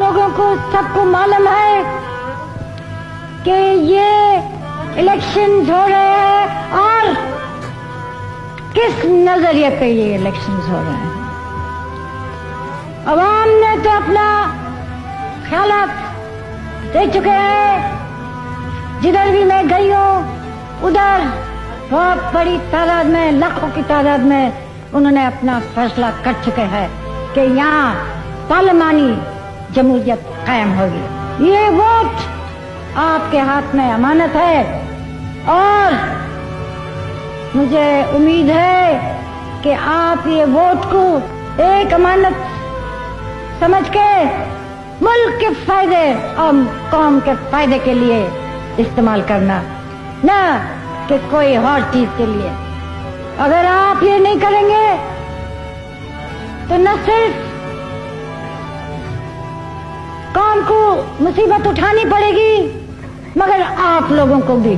लोगों को सबको मालूम है कि ये इलेक्शंस हो रहे हैं और किस नजरिए पे ये इलेक्शंस हो रहे हैं। अवाम ने तो अपना ख्यालात दे चुके हैं। जिधर भी मैं गई हूँ उधर बहुत बड़ी तादाद में, लाखों की तादाद में उन्होंने अपना फैसला कर चुके हैं कि यहाँ पार्लिमानी जमहूरियत कायम होगी। ये वोट आपके हाथ में अमानत है और मुझे उम्मीद है कि आप ये वोट को एक अमानत समझ के मुल्क के फायदे और कौम के फायदे के लिए इस्तेमाल करना, न कि कोई और चीज के लिए। अगर आप ये नहीं करेंगे तो न सिर्फ कौम को मुसीबत उठानी पड़ेगी मगर आप लोगों को भी